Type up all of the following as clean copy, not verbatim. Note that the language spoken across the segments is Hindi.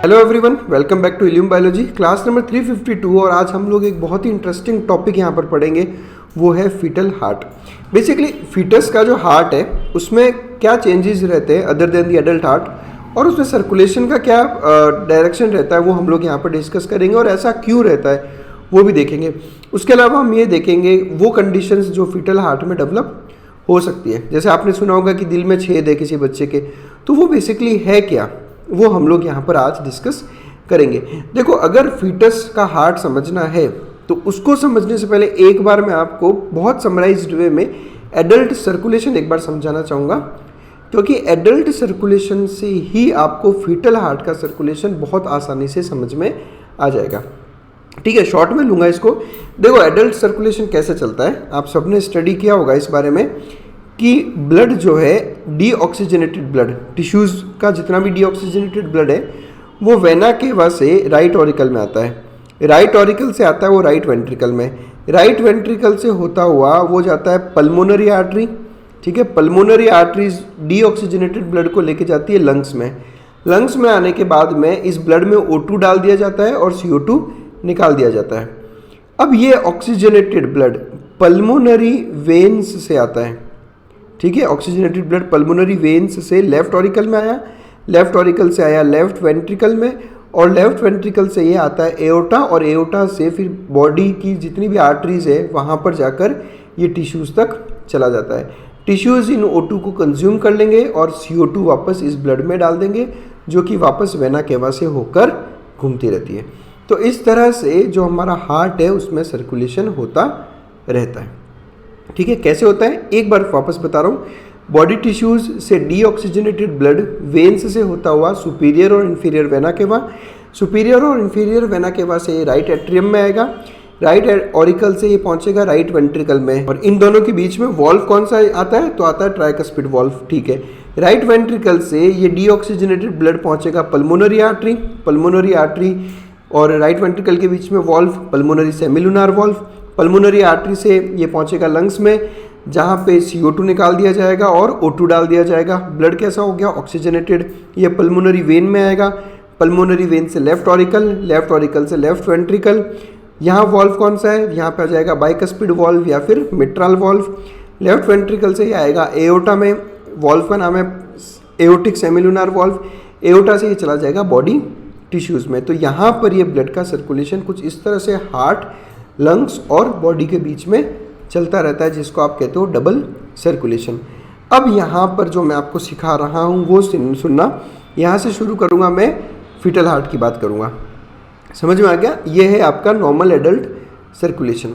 Hello everyone, welcome back to Illume biology class number 352। और आज हम लोग एक बहुत ही इंटरेस्टिंग टॉपिक यहाँ पर पढ़ेंगे, वो है फीटल हार्ट। बेसिकली फीटस का जो हार्ट है उसमें क्या चेंजेस रहते हैं other than the adult heart, और उसमें सर्कुलेशन का क्या डायरेक्शन रहता है वो हम लोग यहाँ पर डिस्कस करेंगे, और ऐसा क्यों रहता है वो भी देखेंगे। उसके अलावा हम ये देखेंगे वो कंडीशंस जो फीटल हार्ट में डेवलप हो सकती है। जैसे आपने सुना होगा कि दिल में छेद है किसी बच्चे के, तो वो बेसिकली है क्या, वो हम लोग यहाँ पर आज डिस्कस करेंगे। देखो, अगर फीटस का हार्ट समझना है तो उसको समझने से पहले एक बार मैं आपको बहुत समराइज्ड वे में एडल्ट सर्कुलेशन एक बार समझाना चाहूँगा, क्योंकि एडल्ट सर्कुलेशन से ही आपको फीटल हार्ट का सर्कुलेशन बहुत आसानी से समझ में आ जाएगा। ठीक है, शॉर्ट में लूँगा इसको। देखो, एडल्ट सर्कुलेशन कैसे चलता है, आप सबने स्टडी किया होगा इस बारे में कि ब्लड जो है डीऑक्सीजनेटेड ब्लड, टिश्यूज़ का जितना भी डीऑक्सीजनेटेड ब्लड है वो वेना केवा से राइट ऑरिकल में आता है, राइट ऑरिकल से आता है वो राइट वेंट्रिकल में, राइट वेंट्रिकल से होता हुआ वो जाता है पल्मोनरी आर्टरी। ठीक है, पल्मोनरी आर्टरीज डीऑक्सीजनेटेड ब्लड को लेके जाती है लंग्स में, लंग्स में आने के बाद में इस ब्लड में O2 डाल दिया जाता है और CO2 निकाल दिया जाता है। अब ये ऑक्सीजनेटेड ब्लड पल्मोनरी वेन्स से आता है। ठीक है, ऑक्सीजनेटेड ब्लड पल्मोनरी वेन्स से लेफ्ट ऑरिकल में आया, लेफ्ट ऑरिकल से आया लेफ्ट वेंट्रिकल में, और लेफ्ट वेंट्रिकल से ये आता है एओर्टा, और एओर्टा से फिर बॉडी की जितनी भी आर्टरीज है वहाँ पर जाकर ये टिश्यूज़ तक चला जाता है। टिश्यूज़ इन O2 को कंज्यूम कर लेंगे और CO2 वापस इस ब्लड में डाल देंगे, जो कि वापस वेना केवा से होकर घूमती रहती है। तो इस तरह से जो हमारा हार्ट है उसमें सर्कुलेशन होता रहता है। ठीक है, कैसे होता है एक बार वापस बता रहा हूँ। बॉडी टिश्यूज से डीऑक्सीजनेटेड ब्लड वेन्स से होता हुआ सुपीरियर और इन्फीरियर वेना केवा, सुपीरियर और इन्फीरियर वेना केवा से राइट एट्रियम में आएगा, राइट ऑरिकल से ये पहुंचेगा राइट वेंट्रिकल में, और इन दोनों के बीच में वॉल्व कौन सा आता है, तो आता है ट्राइकस्पिड वॉल्व। ठीक है, राइट वेंट्रिकल से ये डीऑक्सीजनेटेड ब्लड पहुंचेगा पल्मोनरी आर्टरी, पल्मोनरी आर्टरी और राइट वेंट्रिकल के बीच में valve pulmonary semilunar valve, pulmonary artery से ये पहुंचेगा लंग्स में, जहाँ पे CO2 निकाल दिया जाएगा और O2 डाल दिया जाएगा। ब्लड कैसा हो गया, ऑक्सीजनेटेड। ये पल्मोनरी वेन में आएगा, पल्मोनरी वेन से लेफ्ट ऑरिकल, लेफ्ट ऑरिकल से लेफ्ट वेंट्रिकल। यहाँ वॉल्व कौन सा है, यहाँ पे आ जाएगा बाइकस्पिड वॉल्व या फिर मिट्रल वॉल्व। लेफ्ट वेंट्रिकल से ये आएगा एओर्टा में, वॉल्व का नाम है एओर्टिक सेमिलुनार वॉल्व। एओर्टा से ये चला जाएगा बॉडी टिश्यूज़ में। तो यहाँ पर ये ब्लड का सर्कुलेशन कुछ इस तरह से हार्ट, लंग्स और बॉडी के बीच में चलता रहता है, जिसको आप कहते हो डबल सर्कुलेशन। अब यहाँ पर जो मैं आपको सिखा रहा हूँ वो सुनना। यहाँ से शुरू करूँगा, मैं फीटल हार्ट की बात करूँगा। समझ में आ गया, ये है आपका नॉर्मल एडल्ट सर्कुलेशन।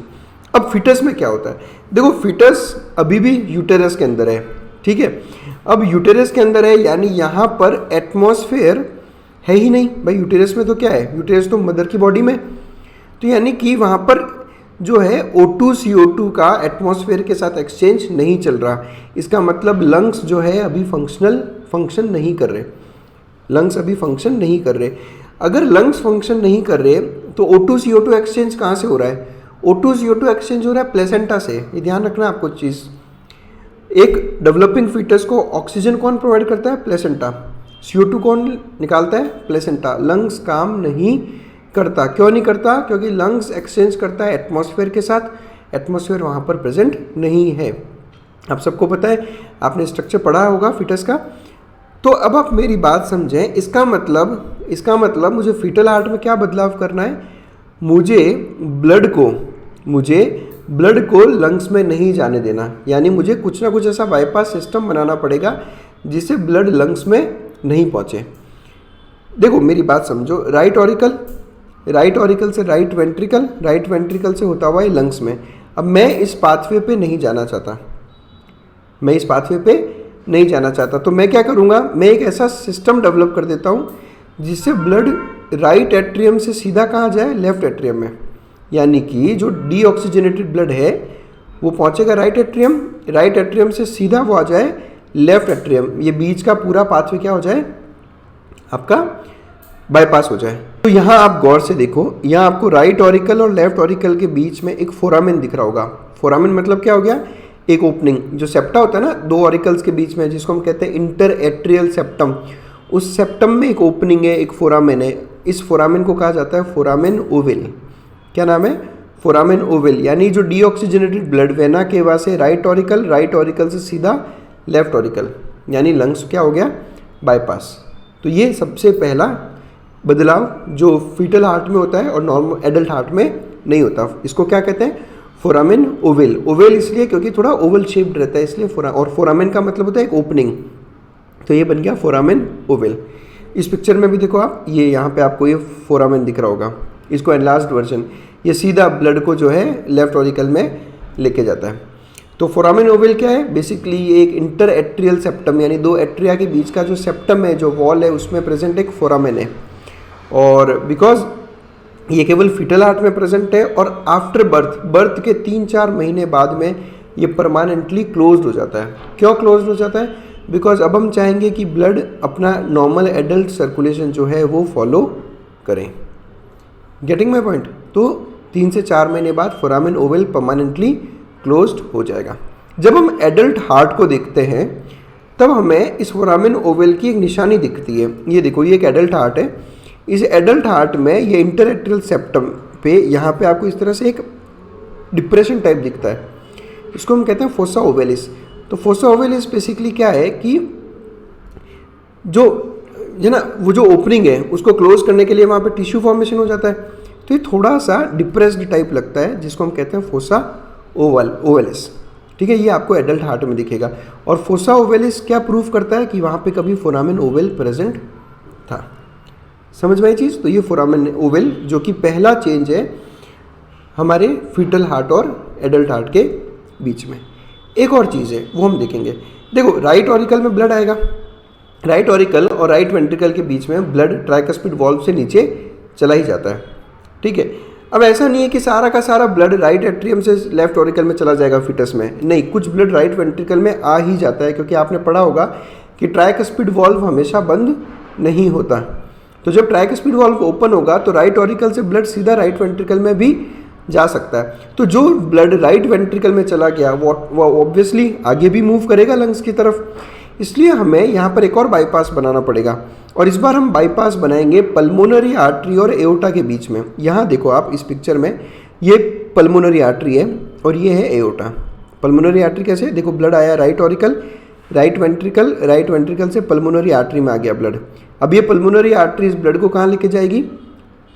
अब फीटस में क्या होता है, देखो फीटस अभी भी यूटेरस के अंदर है। ठीक है, अब यूटेरस के अंदर है यानी यहाँ पर एटमॉस्फेयर है ही नहीं भाई। यूटेरस में तो क्या है, यूटेरस तो मदर की बॉडी में, तो यानी कि वहाँ पर जो है O2 CO2 का एटमॉस्फेयर के साथ एक्सचेंज नहीं चल रहा। इसका मतलब लंग्स जो है अभी फंक्शन नहीं कर रहे, लंग्स अभी फंक्शन नहीं कर रहे। अगर लंग्स फंक्शन नहीं कर रहे तो O2 CO2 एक्सचेंज कहाँ से हो रहा है, O2 CO2 एक्सचेंज हो रहा है प्लेसेंटा से। ये ध्यान रखना आपको चीज़। एक डेवलपिंग फीटस को ऑक्सीजन कौन प्रोवाइड करता है, प्लेसेंटा। CO2 कौन निकालता है, प्लेसेंटा। लंग्स काम नहीं करता। क्यों नहीं करता, क्योंकि लंग्स एक्सचेंज करता है एटमॉस्फेयर के साथ, एटमॉस्फेयर वहाँ पर प्रेजेंट नहीं है। आप सबको पता है, आपने स्ट्रक्चर पढ़ा होगा फिटस का। तो अब आप मेरी बात समझें, इसका मतलब मुझे फीटल हार्ट में क्या बदलाव करना है, मुझे ब्लड को लंग्स में नहीं जाने देना। यानी मुझे कुछ ना कुछ ऐसा बाईपास सिस्टम बनाना पड़ेगा जिससे ब्लड लंग्स में नहीं पहुँचे। देखो मेरी बात समझो, राइट ऑरिकल से राइट वेंट्रिकल से होता हुआ ये लंग्स में। अब मैं इस पाथवे पे नहीं जाना चाहता, तो मैं क्या करूँगा, मैं एक ऐसा सिस्टम डेवलप कर देता हूँ जिससे ब्लड राइट एट्रियम से सीधा कहाँ जाए, लेफ्ट एट्रियम में। यानी कि जो डीऑक्सीजनेटेड ब्लड है वो पहुँचेगा राइट एट्रियम से सीधा वो आ जाए लेफ्ट एट्रियम। ये बीच का पूरा पाथवे क्या हो जाए, आपका बाईपास हो जाए। तो यहाँ आप गौर से देखो, यहाँ आपको राइट ऑरिकल और लेफ्ट ऑरिकल के बीच में एक फोरामेन दिख रहा होगा। फोरामेन मतलब क्या हो गया, एक ओपनिंग। जो सेप्टा होता है ना दो ऑरिकल्स के बीच में, जिसको हम कहते हैं इंटर एट्रियल सेप्टम, उस सेप्टम में एक ओपनिंग है, एक फोरामेन है। इस फोरामेन को कहा जाता है फोरामेन ओवल। क्या नाम है? Foramen Oval. यानी जो डीऑक्सीजनेटेड ब्लड वेना केवा से राइट ऑरिकल से सीधा लेफ्ट ऑरिकल, यानी लंग्स क्या हो गया? बाईपास। तो ये सबसे पहला बदलाव जो फीटल हार्ट में होता है और नॉर्मल एडल्ट हार्ट में नहीं होता। इसको क्या कहते हैं? Foramen Oval. ओवल इसलिए क्योंकि थोड़ा ओवल शेप्ड रहता है, इसलिए और फोरामेन का मतलब होता है एक ओपनिंग, तो ये बन गया फोरामेन ओवल। इस पिक्चर में भी देखो आप, ये यहाँ पे आपको ये फोरामेन दिख रहा होगा, इसको एनलार्ज्ड वर्जन, ये सीधा ब्लड को जो है लेफ्ट ऑरिकल में लेके जाता है। तो फोरामेन ओवल क्या है? बेसिकली ये एक इंटर एट्रियल सेप्टम, यानी दो एट्रिया के बीच का जो सेप्टम है, जो वॉल है, उसमें प्रेजेंट एक फोरामेन है। और बिकॉज ये केवल फीटल हार्ट में प्रेजेंट है और आफ्टर बर्थ के 3-4 महीने बाद में ये परमानेंटली क्लोज्ड हो जाता है। क्यों क्लोज्ड हो जाता है? बिकॉज अब हम चाहेंगे कि ब्लड अपना नॉर्मल एडल्ट सर्कुलेशन जो है वो फॉलो करें। Getting my point? तो 3 से 4 महीने बाद फोरामेन ओवल परमानेंटली क्लोज्ड हो जाएगा। जब हम एडल्ट हार्ट को देखते हैं तब हमें इस फोरामेन ओवल की एक निशानी दिखती है। ये देखो, ये एक एडल्ट हार्ट है। इस एडल्ट हार्ट में ये इंटरएट्रियल सेप्टम पे यहाँ पे आपको इस तरह से एक डिप्रेशन टाइप दिखता है, इसको हम कहते हैं फोसा ओवेलिस। तो फोसा ओवेलिस बेसिकली क्या है कि जो है ना, वो जो ओपनिंग है उसको क्लोज करने के लिए वहाँ पे टिश्यू फॉर्मेशन हो जाता है, तो ये थोड़ा सा डिप्रेस्ड टाइप लगता है, जिसको हम कहते हैं फोसा ओवेलिस। ठीक है, ये आपको एडल्ट हार्ट में दिखेगा। और फोसा ओवेलिस क्या प्रूव करता है? कि वहाँ पे कभी फोरामेन ओवल प्रेजेंट था। समझ में आई चीज़? तो ये फोरामेन ओवल जो कि पहला चेंज है हमारे फीटल हार्ट और एडल्ट हार्ट के बीच में। एक और चीज़ है वो हम देखेंगे। देखो, राइट ऑरिकल में ब्लड आएगा, राइट ऑरिकल और राइट वेंट्रिकल के बीच में ब्लड ट्राइकस्पिड वॉल्व से नीचे चला ही जाता है। ठीक है, अब ऐसा नहीं है कि सारा का सारा ब्लड राइट एट्रियम से लेफ्ट ऑरिकल में चला जाएगा फीटस में, नहीं, कुछ ब्लड राइट वेंट्रिकल में आ ही जाता है, क्योंकि आपने पढ़ा होगा कि ट्राइकस्पिड वॉल्व हमेशा बंद नहीं होता। तो जब ट्राइकस्पिड वॉल्व ओपन होगा तो राइट ऑरिकल से ब्लड सीधा राइट वेंट्रिकल में भी जा सकता है। तो जो ब्लड राइट वेंट्रिकल में चला गया वो ऑब्वियसली आगे भी मूव करेगा लंग्स की तरफ, इसलिए हमें यहाँ पर एक और बाईपास बनाना पड़ेगा। और इस बार हम बाईपास बनाएंगे पल्मोनरी आर्टरी और एओर्टा के बीच में। यहाँ देखो आप इस पिक्चर में, ये पल्मोनरी आर्टरी है और ये है एओर्टा। पल्मोनरी आर्टरी कैसे? देखो, ब्लड आया राइट ऑरिकल, राइट वेंट्रिकल से पल्मोनरी आर्टरी में आ गया ब्लड। अब ये पल्मोनरी आर्टरी इस ब्लड को कहाँ लेके जाएगी?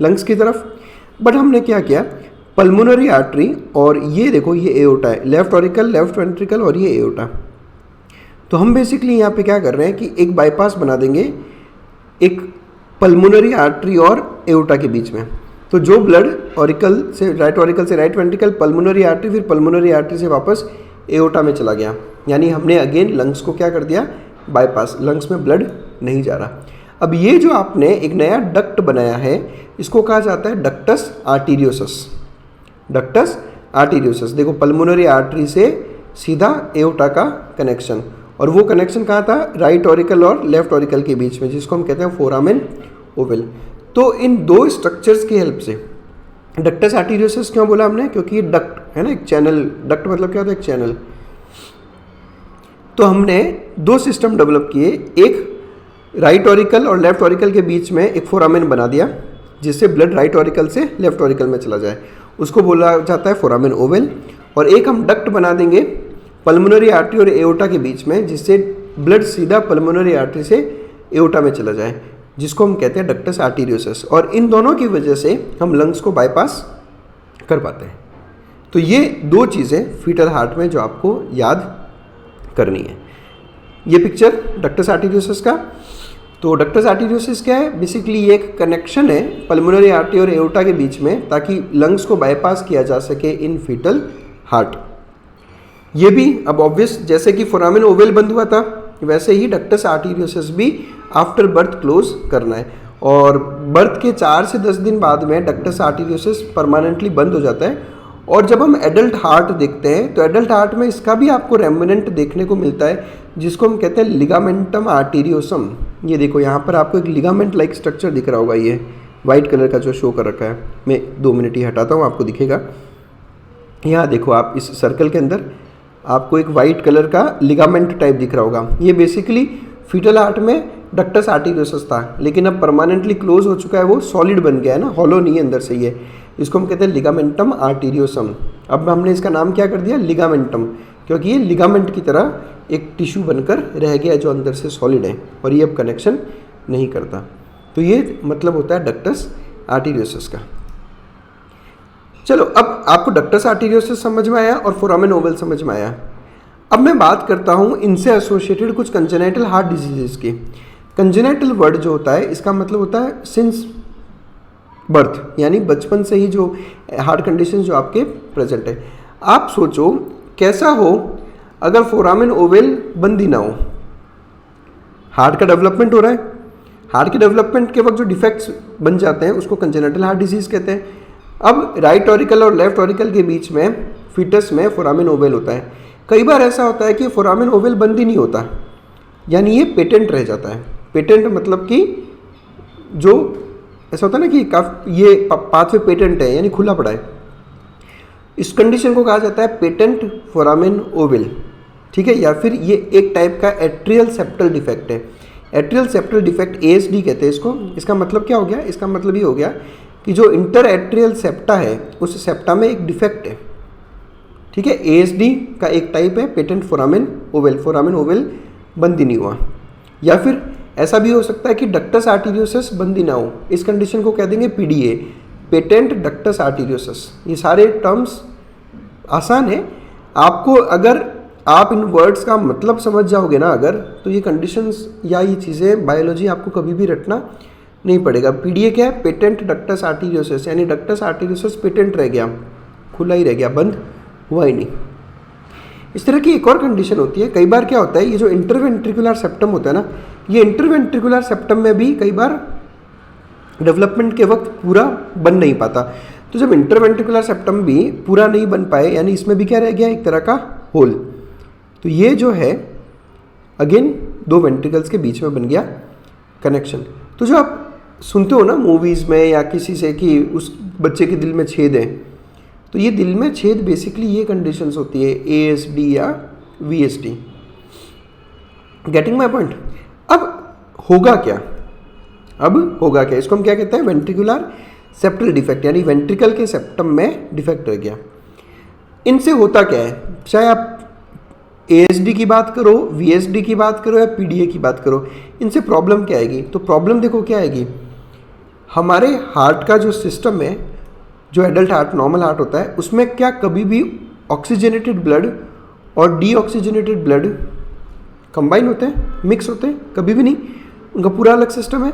लंग्स की तरफ। बट हमने क्या किया, पल्मोनरी आर्टरी और ये देखो, ये एओर्टा है, लेफ्ट ऑरिकल, लेफ्ट वेंट्रिकल और ये एओर्टा। तो हम बेसिकली यहाँ पे क्या कर रहे हैं कि एक बाईपास बना देंगे एक पल्मोनरी आर्टरी और एओर्टा के बीच में। तो जो ब्लड ऑरिकल से राइट वेंट्रिकल, पल्मोनरी आर्टरी, फिर पल्मोनरी आर्टरी से वापस एओर्टा में चला गया, यानी हमने अगेन लंग्स को क्या कर दिया? बाईपास। लंग्स में ब्लड नहीं जा रहा। अब ये जो आपने एक नया डक्ट बनाया है, इसको कहा जाता है डक्टस आर्टीरियोसस। डक्टस आर्टीरियोसस, देखो, पल्मोनरी आर्टरी से सीधा एओर्टा का कनेक्शन, और वो कनेक्शन कहाँ था? राइट ऑरिकल और लेफ्ट ऑरिकल के बीच में, जिसको हम कहते हैं फोरामेन ओवल। तो इन दो स्ट्रक्चर्स की हेल्प से डक्टस आर्टीरियोसस क्यों बोला हमने? क्योंकि ये डक्ट है ना, एक चैनल। डक्ट मतलब क्या होता है? एक चैनल। तो हमने दो सिस्टम डेवलप किए, एक राइट ऑरिकल और लेफ्ट ऑरिकल के बीच में एक फोरामेन बना दिया, जिससे ब्लड राइट ऑरिकल से लेफ्ट ऑरिकल में चला जाए, उसको बोला जाता है फोरामेन ओवल। और एक हम डक्ट बना देंगे पल्मोनरी आर्टरी और एओर्टा के बीच में, जिससे ब्लड सीधा पल्मोनरी आर्टरी से एओर्टा में चला जाए, जिसको हम कहते हैं डक्टस आर्टीरियोसस। और इन दोनों की वजह से हम लंग्स को बाईपास कर पाते हैं। तो ये दो चीज़ें फीटल हार्ट में जो आपको याद करनी है। ये पिक्चर डक्टस आर्टीरियोसस का। तो डक्टस आर्टीरियोसस क्या है? बेसिकली ये एक कनेक्शन है पल्मोनरी आर्टरी और एओर्टा के बीच में, ताकि लंग्स को बाईपास किया जा सके इन फीटल हार्ट। ये भी अब ऑब्वियस, जैसे कि फोरामेन ओवल बंद हुआ था, वैसे ही डक्टस आर्टीरियोसस भी आफ्टर बर्थ क्लोज करना है। और बर्थ के 4 से 10 दिन बाद में डक्टस आर्टीरियोसस परमानेंटली बंद हो जाता है। और जब हम एडल्ट हार्ट देखते हैं तो एडल्ट हार्ट में इसका भी आपको रेमिनेंट देखने को मिलता है, जिसको हम कहते हैं लिगामेंटम आर्टीरियोसम। ये देखो, यहाँ पर आपको एक लिगामेंट लाइक स्ट्रक्चर दिख रहा होगा, ये वाइट कलर का जो शो कर रखा है। मैं 2 मिनट ही हटाता हूँ, आपको दिखेगा। यहाँ देखो आप, इस सर्कल के अंदर आपको एक वाइट कलर का लिगामेंट टाइप दिख रहा होगा। ये बेसिकली फीटल हार्ट में डक्टस आर्टेरियोसस था, लेकिन अब परमानेंटली क्लोज हो चुका है, वो सॉलिड बन गया है ना, हॉलो नहीं है अंदर से ये। इसको हम कहते हैं लिगामेंटम आर्टेरियोसम। अब हमने इसका नाम क्या कर दिया, लिगामेंटम, क्योंकि ये लिगामेंट की तरह एक टिश्यू बनकर रह गया जो अंदर से सॉलिड है और ये अब कनेक्शन नहीं करता। तो ये मतलब होता है डक्टस आर्टेरियोसस का। चलो, अब आपको डक्टस आर्टेरियोसस समझ में आया और फोरामेन ओवल समझ में आया। अब मैं बात करता हूँ इनसे एसोसिएटेड कुछ कंजेनाइटल हार्ट डिजीजेस की। कंजेनाइटल वर्ड जो होता है इसका मतलब होता है सिंस बर्थ, यानी बचपन से ही जो हार्ट कंडीशन जो आपके प्रेजेंट है। आप सोचो कैसा हो अगर फोरामेन ओवल बंद ही ना हो। हार्ट का डेवलपमेंट हो रहा है, हार्ट के डेवलपमेंट के वक्त जो डिफेक्ट्स बन जाते हैं उसको कंजेनाइटल हार्ट डिजीज कहते हैं। अब राइट ऑरिकल और लेफ्ट ऑरिकल के बीच में फीटस में फोरामेन ओवल होता है। कई बार ऐसा होता है कि फोरामेन ओवल बंद ही नहीं होता, यानी ये पेटेंट रह जाता है। पेटेंट मतलब कि जो ऐसा होता है ना कि ये पाथवे पेटेंट है, यानी खुला पड़ा है। इस कंडीशन को कहा जाता है पेटेंट फोरामेन ओवल, ठीक है। या फिर ये एक टाइप का एट्रियल सेप्टल डिफेक्ट है। एट्रियल सेप्टल डिफेक्ट ASD कहते हैं इसको। इसका मतलब क्या हो गया, इसका मतलब ये हो गया कि जो इंटर एट्रियल सेप्टा है उस सेप्टा में एक डिफेक्ट है, ठीक है। ASD का एक टाइप है patent foramen Oval. Foramen Oval बंद ही नहीं हुआ। या फिर ऐसा भी हो सकता है कि डक्टस आर्टेरियोसस बंद ही ना हो, इस कंडीशन को कह देंगे PDA, पेटेंट डक्टस आर्टेरियोसस। ये सारे टर्म्स आसान है आपको, अगर आप इन वर्ड्स का मतलब समझ जाओगे ना अगर, तो ये कंडीशंस या ये चीज़ें बायोलॉजी आपको कभी भी रटना नहीं पड़ेगा। PDA क्या है, पेटेंट डक्टस आर्टेरियोसस, यानी डक्टस आर्टेरियोसस पेटेंट रह गया, खुला ही रह गया, बंद हुआ ही नहीं। इस तरह की एक और कंडीशन होती है। कई बार क्या होता है, ये जो इंटरवेंट्रिकुलर सेप्टम होता है ना, ये इंटरवेंट्रिकुलर सेप्टम में भी कई बार डेवलपमेंट के वक्त पूरा बन नहीं पाता। तो जब इंटरवेंट्रिकुलर सेप्टम भी पूरा नहीं बन पाए, यानी इसमें भी क्या रह गया, एक तरह का होल। तो ये जो है अगेन दो वेंट्रिकल्स के बीच में बन गया कनेक्शन। तो जो आप सुनते हो ना मूवीज़ में या किसी से कि उस बच्चे के दिल में छेद है, तो ये दिल में छेद बेसिकली ये कंडीशंस होती है, ASD या VSD। Getting my point. अब होगा क्या, अब होगा क्या, इसको हम क्या कहते हैं, वेंट्रिकुलर सेप्टल डिफेक्ट, यानी वेंट्रिकल के सेप्टम में डिफेक्ट रह गया। इनसे होता क्या है, चाहे आप ASD की बात करो, VSD की बात करो या PDA की बात करो, इनसे प्रॉब्लम क्या आएगी। तो प्रॉब्लम देखो क्या आएगी, हमारे हार्ट का जो सिस्टम है, जो एडल्ट हार्ट नॉर्मल हार्ट होता है, उसमें क्या कभी भी ऑक्सीजनेटेड ब्लड और डीऑक्सीजनेटेड ब्लड कंबाइन होते हैं, मिक्स होते हैं, कभी भी नहीं। उनका पूरा अलग सिस्टम है।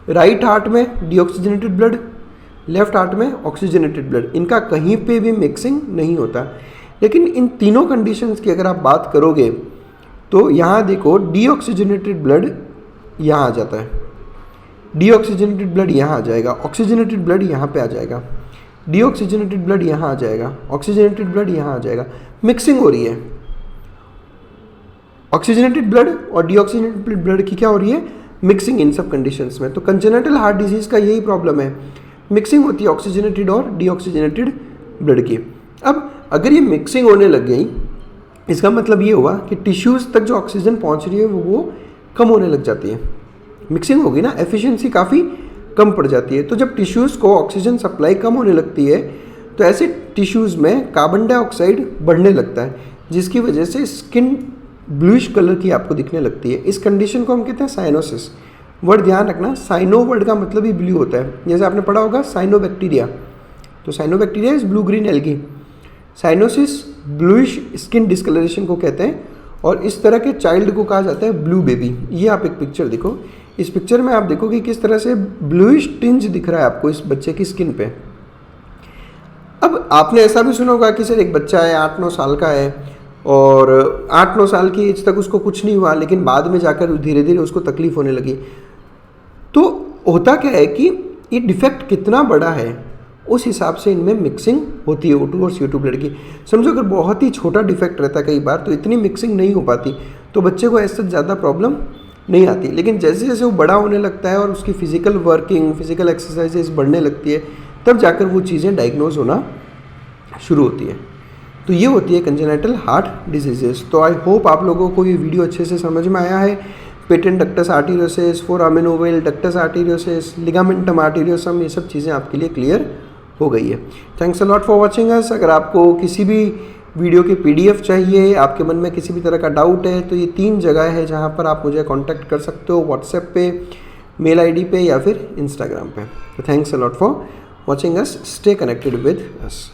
राइट हार्ट में डीऑक्सीजनेटेड ब्लड, लेफ्ट हार्ट में ऑक्सीजनेटेड ब्लड, इनका कहीं पे भी मिक्सिंग नहीं होता। लेकिन इन तीनों कंडीशंस की अगर आप बात करोगे तो यहाँ देखो डीऑक्सीजनेटेड ब्लड यहाँ आ जाता है, डीऑक्सीजनेटेड ब्लड यहाँ आ जाएगा, ऑक्सीजनेटेड ब्लड यहाँ पे आ जाएगा, डीऑक्सीजनेटेड ब्लड यहाँ आ जाएगा, ऑक्सीजनेटेड ब्लड यहाँ आ जाएगा। मिक्सिंग हो रही है, ऑक्सीजनेटेड ब्लड और डीऑक्सीजनेटेड ब्लड की क्या हो रही है, मिक्सिंग इन सब कंडीशंस में। तो कंजेनिटल हार्ट डिजीज़ का यही प्रॉब्लम है, मिक्सिंग होती है ऑक्सीजनेटेड और डीऑक्सीजनेटेड ब्लड की। अब अगर ये मिक्सिंग होने लग गई, इसका मतलब ये हुआ कि टिश्यूज़ तक जो ऑक्सीजन पहुंच रही है वो कम होने लग जाती है। मिक्सिंग होगी ना, एफिशिएंसी काफ़ी कम पड़ जाती है। तो जब टिश्यूज़ को ऑक्सीजन सप्लाई कम होने लगती है तो ऐसे टिश्यूज़ में कार्बन डाइऑक्साइड बढ़ने लगता है, जिसकी वजह से स्किन ब्लूइश कलर की आपको दिखने लगती है। इस कंडीशन को हम कहते हैं साइनोसिस। वर्ड ध्यान रखना, साइनो वर्ड का मतलब ही ब्लू होता है। जैसे आपने पढ़ा होगा साइनोबैक्टीरिया, तो cyanobacteria is blue green algae. Cyanosis bluish skin discolouration को कहते हैं और इस तरह के चाइल्ड को कहा जाता है ब्लू बेबी। ये आप एक पिक्चर देखो, इस पिक्चर में आप देखोगे किस तरह से ब्लूइश टिंज दिख रहा है आपको इस बच्चे की स्किन पे। अब आपने ऐसा भी सुना होगा कि सर एक बच्चा है 8-9 साल का है और 8-9 साल की एज तक उसको कुछ नहीं हुआ, लेकिन बाद में जाकर धीरे धीरे उसको तकलीफ होने लगी। तो होता क्या है कि ये डिफेक्ट कितना बड़ा है उस हिसाब से इनमें मिक्सिंग होती है O2 और CO2 ब्लड की। समझो अगर बहुत ही छोटा डिफेक्ट रहता है कई बार तो इतनी मिक्सिंग नहीं हो पाती, तो बच्चे को ऐसे ज़्यादा प्रॉब्लम नहीं आती। लेकिन जैसे जैसे वो बड़ा होने लगता है और उसकी फिजिकल वर्किंग, फिजिकल एक्सरसाइजेज बढ़ने लगती है, तब जाकर वो चीज़ें डायग्नोज होना शुरू होती है। तो ये होती है कंजेनिटल हार्ट डिजीजेस। तो आई होप आप लोगों को ये वीडियो अच्छे से समझ में आया है। Patent ductus arteriosus, foramen ovale, ductus arteriosus, ligamentum arteriosum, ये सब चीज़ें आपके लिए क्लियर हो गई है। Thanks a lot for watching us. अगर आपको किसी भी वीडियो की पीडीएफ चाहिए, आपके मन में किसी भी तरह का डाउट है, तो ये 3 जगह है जहाँ पर आप मुझे कांटेक्ट कर सकते हो, व्हाट्सएप पे, मेल आईडी पे या फिर इंस्टाग्राम पे। तो thanks a lot for watching us, stay connected with us.